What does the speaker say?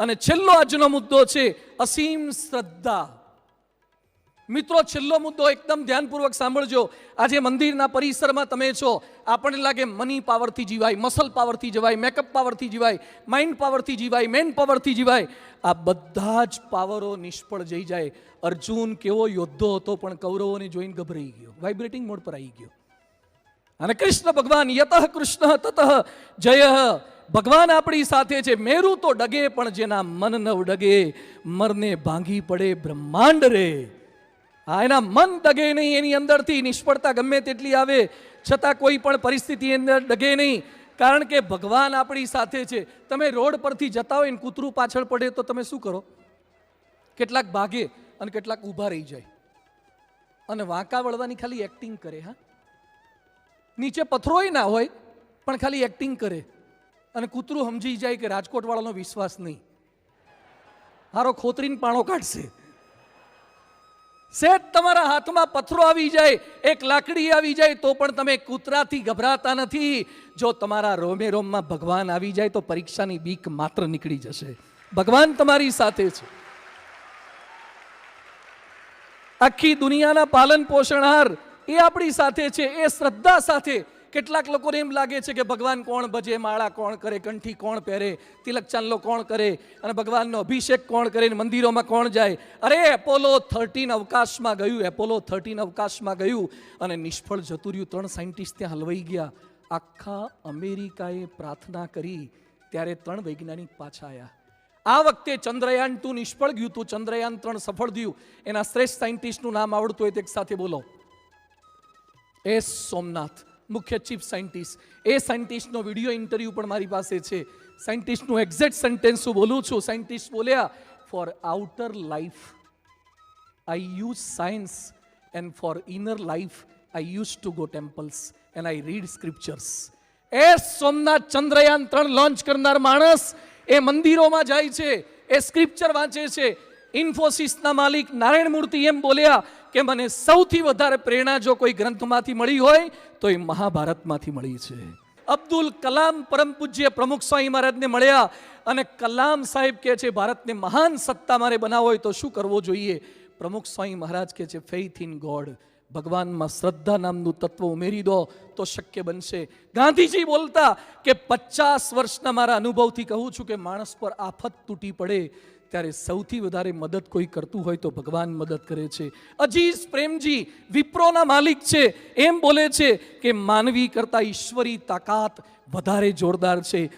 અને છેલ્લો આજનો મુદ્દો છે અસીમ શ્રદ્ધા. મિત્રો, છેલ્લો મુદ્દો એકદમ ધ્યાનપૂર્વક સાંભળજો. આજે મંદિરના પરિસરમાં તમે છો, આપણને લાગે મની પાવરથી જીવાય, મસલ પાવરથી જીવાય, મેકઅપ પાવરથી જીવાય, માઇન્ડ પાવરથી જીવાય, મેન પાવરથી જીવાય. આ બધા જ પાવરો નિષ્ફળ જઈ જાય. અર્જુન કેવો યોદ્ધો હતો, પણ કૌરવોને જોઈને ગભરાઈ ગયો, વાઇબ્રેટિંગ મોડ પર આવી ગયો. અને કૃષ્ણ ભગવાન યતઃ કૃષ્ણ તતઃ જય. ભગવાન આપણી સાથે છે. મેરુ તો ડગે, પણ જેના મન ન ડગે, મરને ભાંગી પડે બ્રહ્માંડ રે. એના મન ડગે નહીં, એની અંદરથી નિષ્ફળતા ગમે તેટલી આવે છતાં કોઈ પણ પરિસ્થિતિ અંદર ડગે નહીં, કારણ કે ભગવાન આપણી સાથે છે. તમે રોડ પરથી જતા હોય ને કૂતરું પાછળ પડે તો તમે શું કરો? કેટલાક ભાગે અને કેટલાક ઊભા રહી જાય અને વાંકા વળવાની ખાલી એક્ટિંગ કરે. હા, નીચે પથ્થરોય ના હોય પણ ખાલી એક્ટિંગ કરે, અને કૂતરું સમજી જાય કે રાજકોટ વાળાનો વિશ્વાસ નહીં, હારો ખોતરીને પાણો કાઢશે. સેજ તમારા હાથમાં પથ્થરો આવી જાય, એક લાકડી આવી જાય, તો પણ તમે કૂતરાથી ગભરાતા નથી. જો તમારા રોમે રોમમાં ભગવાન આવી જાય તો પરીક્ષાની બીક માત્ર નીકળી જશે. ભગવાન તમારી સાથે છે. આખી દુનિયાના પાલન પોષણહાર એ આપણી સાથે છે, એ શ્રદ્ધા સાથે. કેટલાક લોકોને એમ લાગે છે કે ભગવાન કોણ ભજે, માળા કોણ કરે, કંઠી કોણ પહેરે, તિલક ચાંદલો કોણ કરે, અને ભગવાનનો અભિષેક કોણ કરે, મંદિરોમાં કોણ જાય. અરે એપોલો 13 અવકાશમાં ગયું, એપોલો 13 અવકાશમાં ગયું અને નિષ્ફળ જતું રહ્યું. 3 સાયન્ટિસ્ટ ત્યાં હલવાઈ ગયા. આખા અમેરિકાએ પ્રાર્થના કરી ત્યારે 3 વૈજ્ઞાનિક પાછા આવ્યા. આ વખતે ચંદ્રયાન 2 નિષ્ફળ ગયું હતું, ચંદ્રયાન 3 સફળ થયું. એના શ્રેષ્ઠ સાયન્ટિસ્ટનું નામ આવડતું હોય તો એક સાથે બોલો. એસ સોમનાથ, મુખ્ય ચીફ સાયન્ટિસ્ટ. એ સાયન્ટિસ્ટનો વિડીયો ઇન્ટરવ્યુ પણ મારી પાસે છે. સાયન્ટિસ્ટનું એક્ઝેક્ટ સેન્ટેન્સ હું બોલું છું. સાયન્ટિસ્ટ બોલ્યા, for outer life I use science and for inner life I use to go temples and I read scriptures. એ સોમનાથ ચંદ્રયાન 3 લોન્ચ કરનાર માણસ એ મંદિરોમાં જાય છે, એ સ્ક્રિપ્ચર વાંચે છે. ઇન્ફોસિસના માલિક નારાયણ મૂર્તિ એમ બોલ્યા કે મને સૌથી વધારે પ્રેરણા જો કોઈ ગ્રંથમાંથી મળી હોય તો એ મહાભારતમાંથી મળી છે. અબ્દુલ કલામ પરમ પૂજ્ય પ્રમુખ સ્વામી મહારાજને મળ્યા અને કલામ સાહેબ કહે છે ભારતને મહાન સત્તા મારે બનાવવો હોય તો શું કરવો જોઈએ? પ્રમુખ સ્વામી મહારાજ કહે છે ફેઇથ ઇન ગોડ, ભગવાનમાં શ્રદ્ધા નામનું તત્વ ઉમેરી દો તો શક્ય બનશે. ગાંધીજી બોલતા કે 50 વર્ષના મારા અનુભવથી કહું છું કે માણસ પર આફત તૂટી પડે ત્યારે સૌથી વધારે મદદ કોઈ કરતું હોય તો ભગવાન મદદ કરે છે. અજીઝ પ્રેમજી વિપ્રોના માલિક છે, એમ બોલે છે કે માનવી કરતા ઈશ્વરી તાકાત વધારે જોરદાર છે.